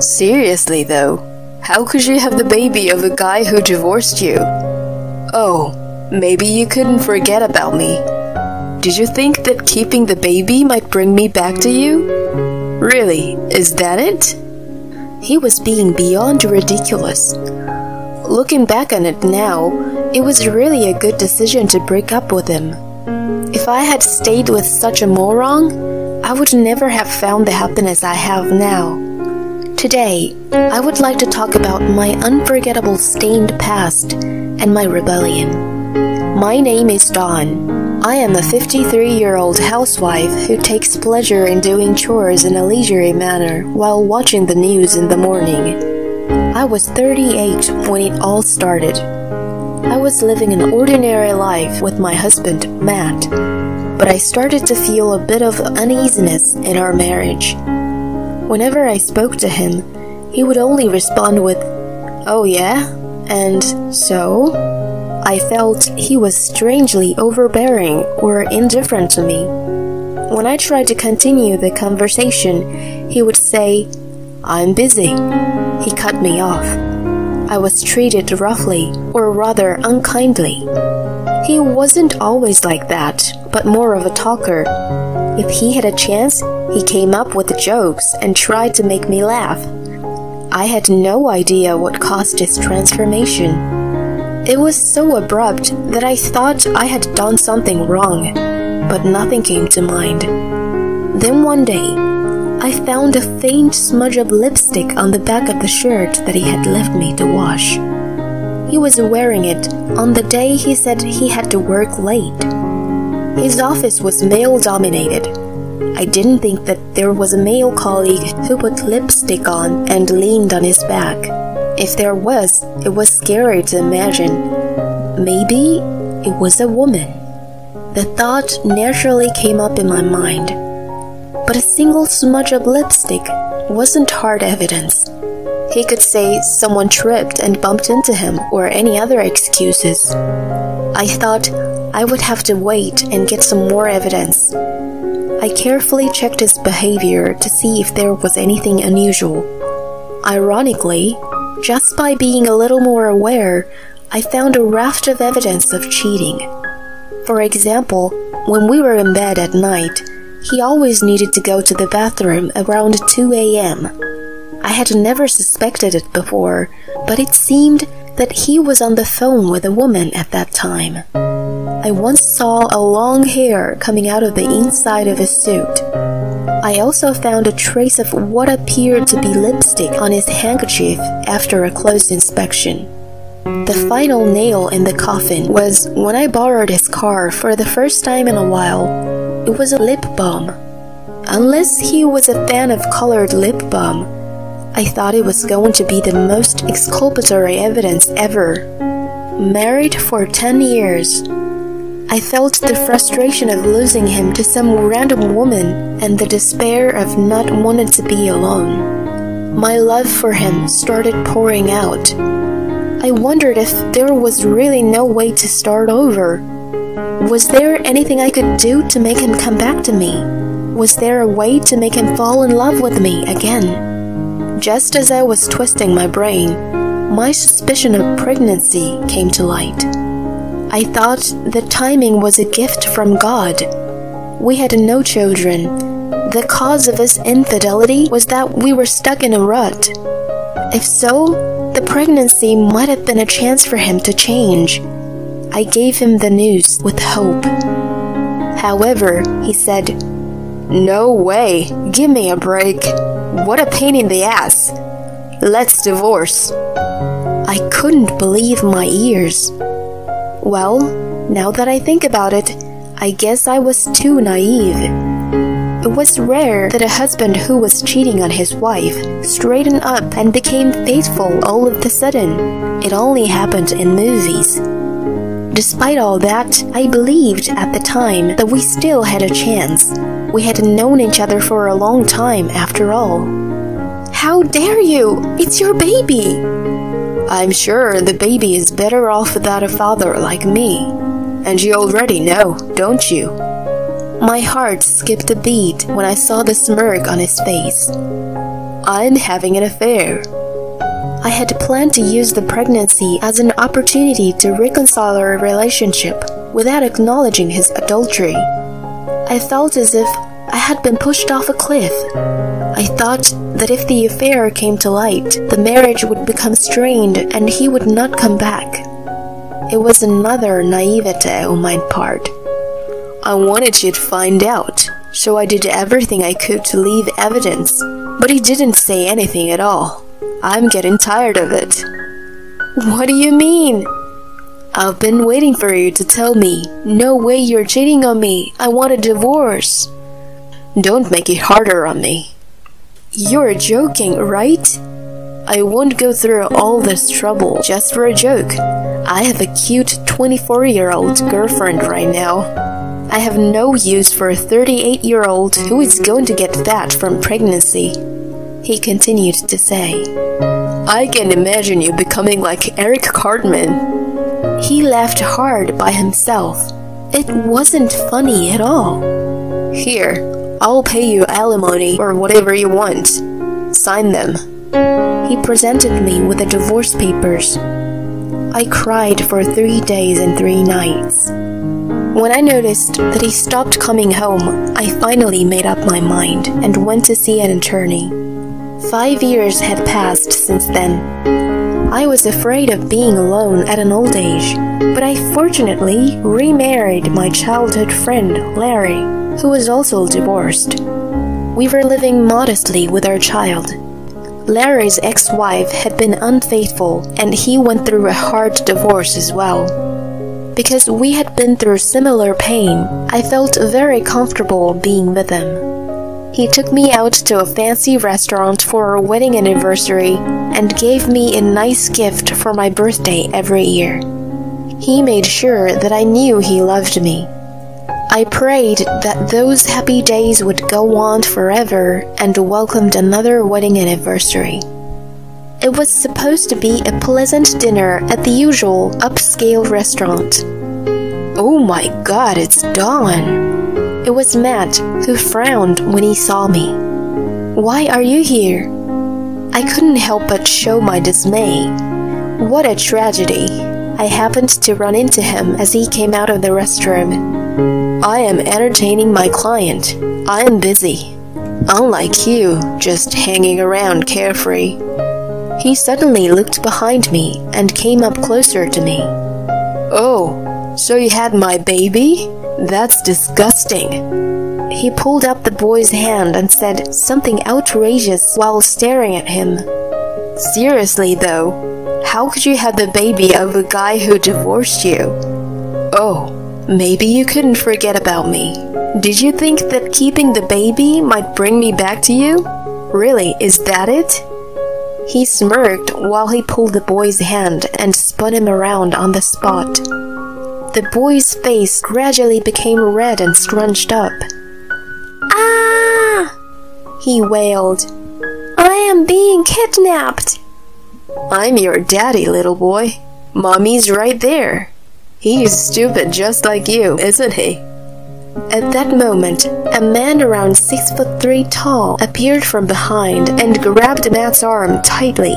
Seriously though, how could you have the baby of a guy who divorced you? Oh, maybe you couldn't forget about me. Did you think that keeping the baby might bring me back to you? Really, is that it? He was being beyond ridiculous. Looking back on it now, it was really a good decision to break up with him. If I had stayed with such a moron, I would never have found the happiness I have now. Today, I would like to talk about my unforgettable stained past and my rebellion. My name is Dawn. I am a 53-year-old housewife who takes pleasure in doing chores in a leisurely manner while watching the news in the morning. I was 38 when it all started. I was living an ordinary life with my husband, Matt, but I started to feel a bit of uneasiness in our marriage. Whenever I spoke to him, he would only respond with, "Oh yeah? And so?" I felt he was strangely overbearing or indifferent to me. When I tried to continue the conversation, he would say, "I'm busy." He cut me off. I was treated roughly, or rather unkindly. He wasn't always like that, but more of a talker. If he had a chance, he came up with jokes and tried to make me laugh. I had no idea what caused his transformation. It was so abrupt that I thought I had done something wrong, but nothing came to mind. Then one day, I found a faint smudge of lipstick on the back of the shirt that he had left me to wash. He was wearing it on the day he said he had to work late. His office was male-dominated. I didn't think that there was a male colleague who put lipstick on and leaned on his back. If there was, it was scary to imagine. Maybe it was a woman. The thought naturally came up in my mind. But a single smudge of lipstick wasn't hard evidence. He could say someone tripped and bumped into him or any other excuses. I thought I would have to wait and get some more evidence. I carefully checked his behavior to see if there was anything unusual. Ironically, just by being a little more aware, I found a raft of evidence of cheating. For example, when we were in bed at night, he always needed to go to the bathroom around 2 a.m. I had never suspected it before, but it seemed that he was on the phone with a woman at that time. I once saw a long hair coming out of the inside of his suit. I also found a trace of what appeared to be lipstick on his handkerchief after a close inspection. The final nail in the coffin was when I borrowed his car for the first time in a while. It was a lip balm. Unless he was a fan of colored lip balm, I thought it was going to be the most exculpatory evidence ever. Married for 10 years. I felt the frustration of losing him to some random woman and the despair of not wanting to be alone. My love for him started pouring out. I wondered if there was really no way to start over. Was there anything I could do to make him come back to me? Was there a way to make him fall in love with me again? Just as I was twisting my brain, my suspicion of pregnancy came to light. I thought the timing was a gift from God. We had no children. The cause of his infidelity was that we were stuck in a rut. If so, the pregnancy might have been a chance for him to change. I gave him the news with hope. However, he said, "No way, give me a break. What a pain in the ass. Let's divorce." I couldn't believe my ears. Well, now that I think about it, I guess I was too naive. It was rare that a husband who was cheating on his wife straightened up and became faithful all of a sudden. It only happened in movies. Despite all that, I believed at the time that we still had a chance. We had known each other for a long time after all. "How dare you? It's your baby!" "I'm sure the baby is better off without a father like me. And you already know, don't you?" My heart skipped a beat when I saw the smirk on his face. I'm having an affair. I had planned to use the pregnancy as an opportunity to reconcile our relationship without acknowledging his adultery. I felt as if I had been pushed off a cliff. I thought that if the affair came to light, the marriage would become strained and he would not come back. It was another naivete on my part. I wanted you to find out, so I did everything I could to leave evidence, but he didn't say anything at all. I'm getting tired of it. What do you mean? I've been waiting for you to tell me. No way, you're cheating on me. I want a divorce. Don't make it harder on me. You're joking, right? I won't go through all this trouble just for a joke. I have a cute 24-year-old girlfriend right now. I have no use for a 38-year-old who is going to get fat from pregnancy, he continued to say. I can imagine you becoming like Eric Cartman. He laughed hard by himself. It wasn't funny at all. Here, I'll pay you alimony or whatever you want. Sign them. He presented me with the divorce papers. I cried for 3 days and 3 nights. When I noticed that he stopped coming home, I finally made up my mind and went to see an attorney. 5 years had passed since then. I was afraid of being alone at an old age, but I fortunately remarried my childhood friend, Larry, who was also divorced. We were living modestly with our child. Larry's ex-wife had been unfaithful, and he went through a hard divorce as well. Because we had been through similar pain, I felt very comfortable being with him. He took me out to a fancy restaurant for our wedding anniversary and gave me a nice gift for my birthday every year. He made sure that I knew he loved me. I prayed that those happy days would go on forever and welcomed another wedding anniversary. It was supposed to be a pleasant dinner at the usual upscale restaurant. Oh my God, it's Dawn! It was Matt, who frowned when he saw me. Why are you here? I couldn't help but show my dismay. What a tragedy. I happened to run into him as he came out of the restroom. I am entertaining my client. I am busy. Unlike you, just hanging around carefree. He suddenly looked behind me and came up closer to me. Oh, so you had my baby? That's disgusting. He pulled up the boy's hand and said something outrageous while staring at him. Seriously though, how could you have the baby of a guy who divorced you? Oh, maybe you couldn't forget about me. Did you think that keeping the baby might bring me back to you? Really, is that it? He smirked while he pulled the boy's hand and spun him around on the spot. The boy's face gradually became red and scrunched up. Ah! He wailed. I am being kidnapped. I'm your daddy, little boy. Mommy's right there. He's stupid just like you, isn't he? At that moment, a man around 6'3" tall appeared from behind and grabbed Matt's arm tightly.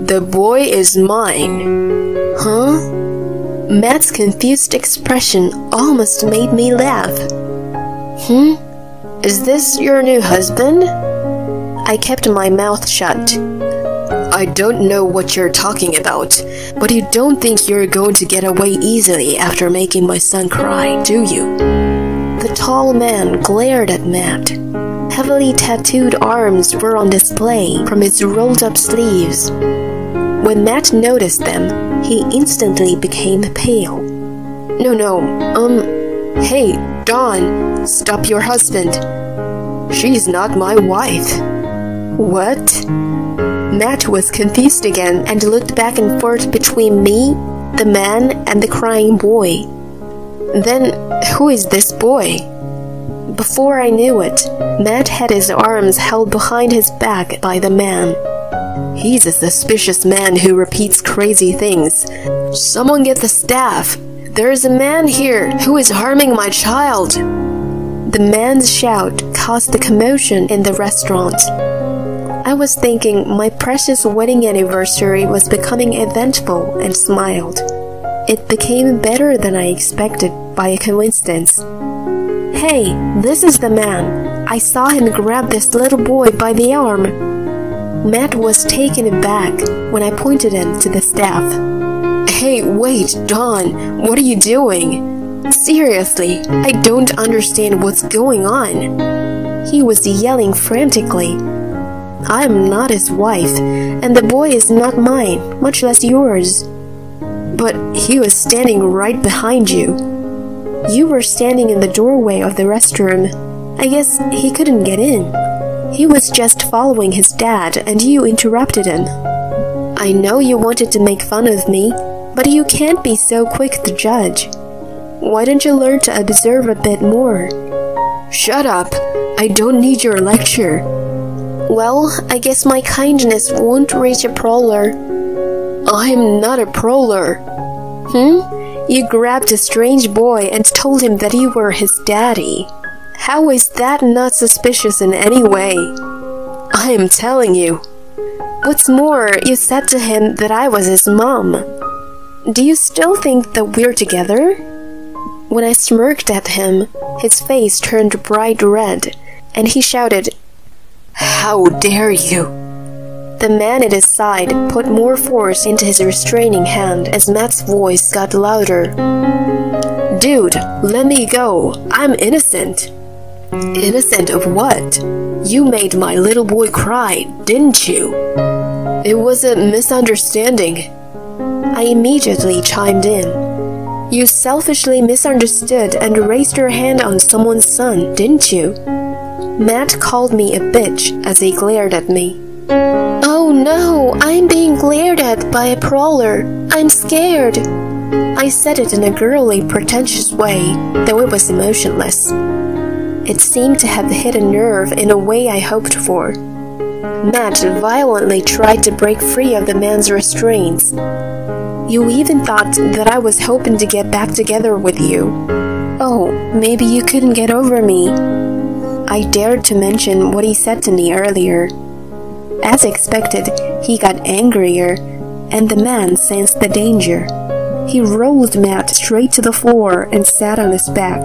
The boy is mine. Huh? Matt's confused expression almost made me laugh. Is this your new husband? I kept my mouth shut. I don't know what you're talking about, but you don't think you're going to get away easily after making my son cry, do you? The tall man glared at Matt. Heavily tattooed arms were on display from his rolled-up sleeves. When Matt noticed them, he instantly became pale. Hey, Dawn, stop your husband. She's not my wife. What? Matt was confused again and looked back and forth between me, the man, and the crying boy. Then, who is this boy? Before I knew it, Matt had his arms held behind his back by the man. He's a suspicious man who repeats crazy things. Someone get the staff. There's a man here who is harming my child. The man's shout caused the commotion in the restaurant. I was thinking my precious wedding anniversary was becoming eventful and smiled. It became better than I expected by a coincidence. Hey, this is the man. I saw him grab this little boy by the arm. Matt was taken aback when I pointed him to the staff. Hey, wait, Don, what are you doing? Seriously, I don't understand what's going on. He was yelling frantically. I am not his wife, and the boy is not mine, much less yours. But he was standing right behind you. You were standing in the doorway of the restroom. I guess he couldn't get in. He was just following his dad, and you interrupted him. I know you wanted to make fun of me, but you can't be so quick to judge. Why don't you learn to observe a bit more? Shut up! I don't need your lecture. Well, I guess my kindness won't reach a prowler. I'm not a prowler. You grabbed a strange boy and told him that you were his daddy. How is that not suspicious in any way? I am telling you. What's more, you said to him that I was his mom. Do you still think that we're together? When I smirked at him, his face turned bright red, and he shouted, How dare you! The man at his side put more force into his restraining hand as Matt's voice got louder. Dude, let me go. I'm innocent. Innocent of what? You made my little boy cry, didn't you? It was a misunderstanding. I immediately chimed in. You selfishly misunderstood and raised your hand on someone's son, didn't you? Matt called me a bitch as he glared at me. Oh no, I'm being glared at by a prowler. I'm scared. I said it in a girly, pretentious way, though it was emotionless. It seemed to have hit a nerve in a way I hoped for. Matt violently tried to break free of the man's restraints. You even thought that I was hoping to get back together with you. Oh, maybe you couldn't get over me. I dared to mention what he said to me earlier. As expected, he got angrier, and the man sensed the danger. He rolled Matt straight to the floor and sat on his back.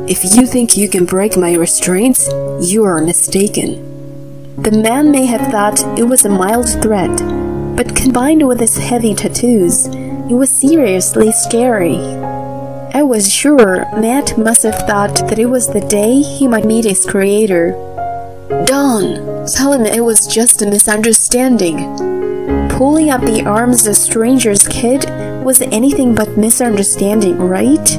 If you think you can break my restraints, you are mistaken. The man may have thought it was a mild threat, but combined with his heavy tattoos, it was seriously scary. I was sure Matt must have thought that it was the day he might meet his creator. Don, tell him it was just a misunderstanding. Pulling up the arms of a stranger's kid was anything but misunderstanding, right?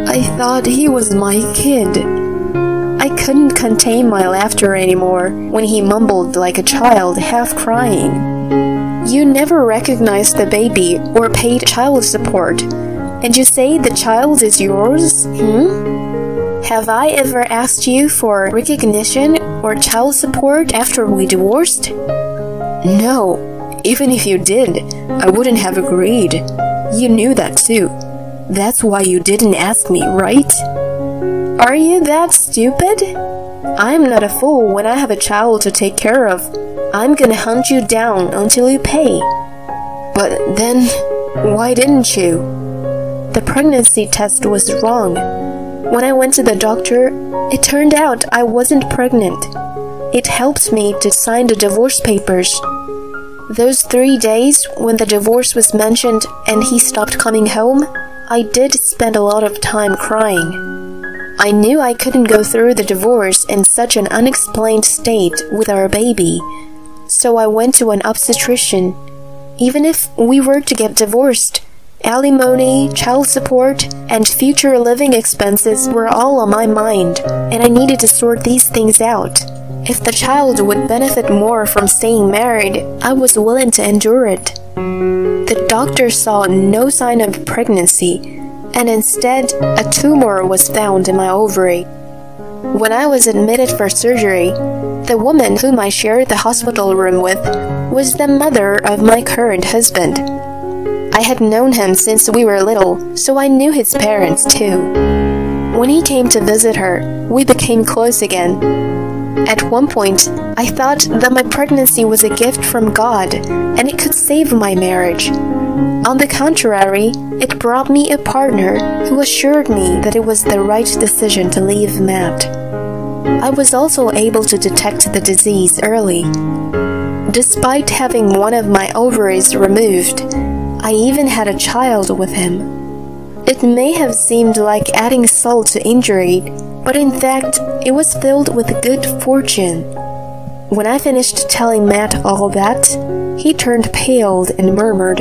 I thought he was my kid. I couldn't contain my laughter anymore when he mumbled like a child, half crying. You never recognized the baby or paid child support, and you say the child is yours? Have I ever asked you for recognition or child support after we divorced? No, even if you did, I wouldn't have agreed. You knew that too. That's why you didn't ask me, right? Are you that stupid? I'm not a fool when I have a child to take care of. I'm gonna hunt you down until you pay. But then, why didn't you? The pregnancy test was wrong. When I went to the doctor, it turned out I wasn't pregnant. It helped me to sign the divorce papers. Those 3 days when the divorce was mentioned and he stopped coming home, I did spend a lot of time crying. I knew I couldn't go through the divorce in such an unexplained state with our baby, so I went to an obstetrician. Even if we were to get divorced, alimony, child support, and future living expenses were all on my mind, and I needed to sort these things out. If the child would benefit more from staying married, I was willing to endure it. The doctor saw no sign of pregnancy, and instead, a tumor was found in my ovary. When I was admitted for surgery, the woman whom I shared the hospital room with was the mother of my current husband. I had known him since we were little, so I knew his parents too. When he came to visit her, we became close again. At one point, I thought that my pregnancy was a gift from God and it could save my marriage. On the contrary, it brought me a partner who assured me that it was the right decision to leave Matt. I was also able to detect the disease early. Despite having one of my ovaries removed, I even had a child with him. It may have seemed like adding salt to injury, but in fact, it was filled with good fortune. When I finished telling Matt all that, he turned pale and murmured,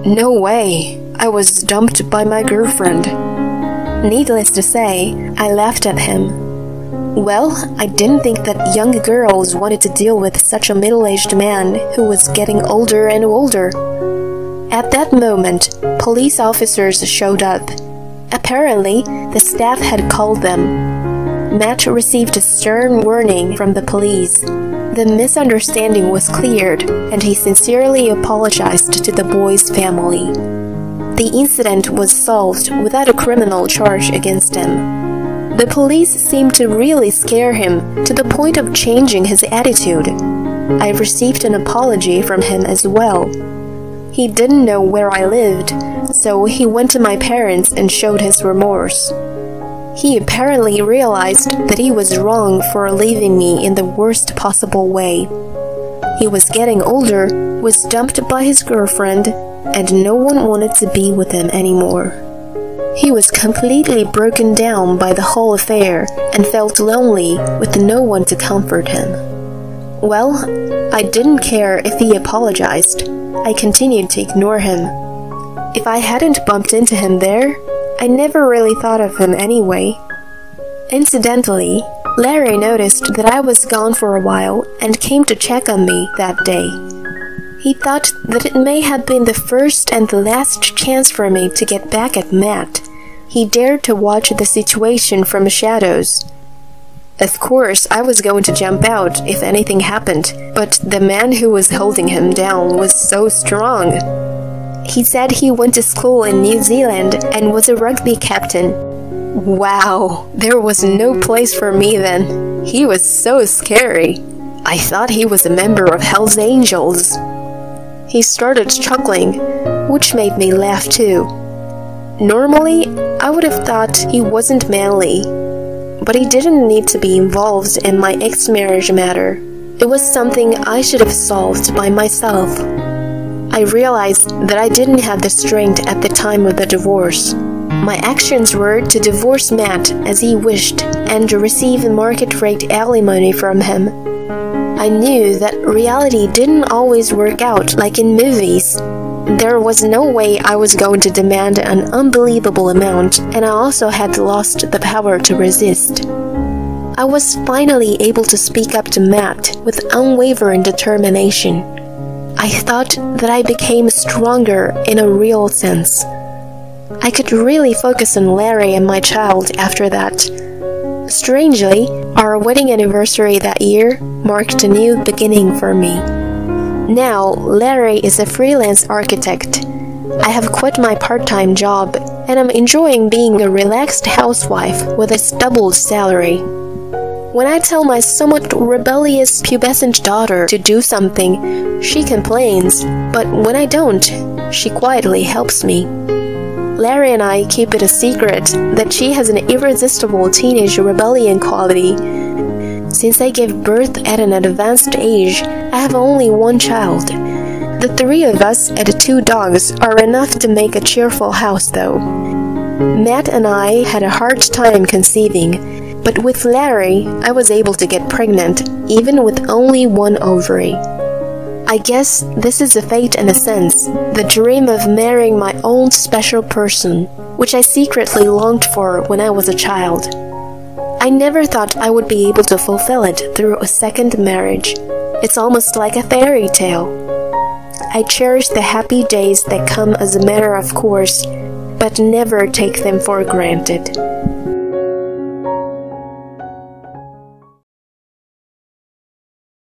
"No way, I was dumped by my girlfriend." Needless to say, I laughed at him. Well, I didn't think that young girls wanted to deal with such a middle-aged man who was getting older and older. At that moment, police officers showed up. Apparently, the staff had called them. Matt received a stern warning from the police. The misunderstanding was cleared, and he sincerely apologized to the boy's family. The incident was solved without a criminal charge against him. The police seemed to really scare him to the point of changing his attitude. I received an apology from him as well. He didn't know where I lived, so he went to my parents and showed his remorse. He apparently realized that he was wrong for leaving me in the worst possible way. He was getting older, was dumped by his girlfriend, and no one wanted to be with him anymore. He was completely broken down by the whole affair and felt lonely with no one to comfort him. Well, I didn't care if he apologized. I continued to ignore him. If I hadn't bumped into him there, I never really thought of him anyway. Incidentally, Larry noticed that I was gone for a while and came to check on me that day. He thought that it may have been the first and the last chance for me to get back at Matt. He dared to watch the situation from shadows. Of course, I was going to jump out if anything happened, but the man who was holding him down was so strong. He said he went to school in New Zealand and was a rugby captain. Wow, there was no place for me then. He was so scary. I thought he was a member of Hell's Angels. He started chuckling, which made me laugh too. Normally, I would have thought he wasn't manly, but he didn't need to be involved in my ex-marriage matter. It was something I should have solved by myself. I realized that I didn't have the strength at the time of the divorce. My actions were to divorce Matt as he wished and receive market-rate alimony from him. I knew that reality didn't always work out like in movies. There was no way I was going to demand an unbelievable amount, and I also had lost the power to resist. I was finally able to speak up to Matt with unwavering determination. I thought that I became stronger in a real sense. I could really focus on Larry and my child after that. Strangely, our wedding anniversary that year marked a new beginning for me. Now, Larry is a freelance architect. I have quit my part-time job, and I'm enjoying being a relaxed housewife with a doubled salary. When I tell my somewhat rebellious pubescent daughter to do something, she complains, but when I don't, she quietly helps me. Larry and I keep it a secret that she has an irresistible teenage rebellion quality. Since I gave birth at an advanced age, I have only one child. The three of us and 2 dogs are enough to make a cheerful house, though. Matt and I had a hard time conceiving, but with Larry, I was able to get pregnant, even with only 1 ovary. I guess this is a fate in a sense, the dream of marrying my own special person, which I secretly longed for when I was a child. I never thought I would be able to fulfill it through a second marriage. It's almost like a fairy tale. I cherish the happy days that come as a matter of course, but never take them for granted.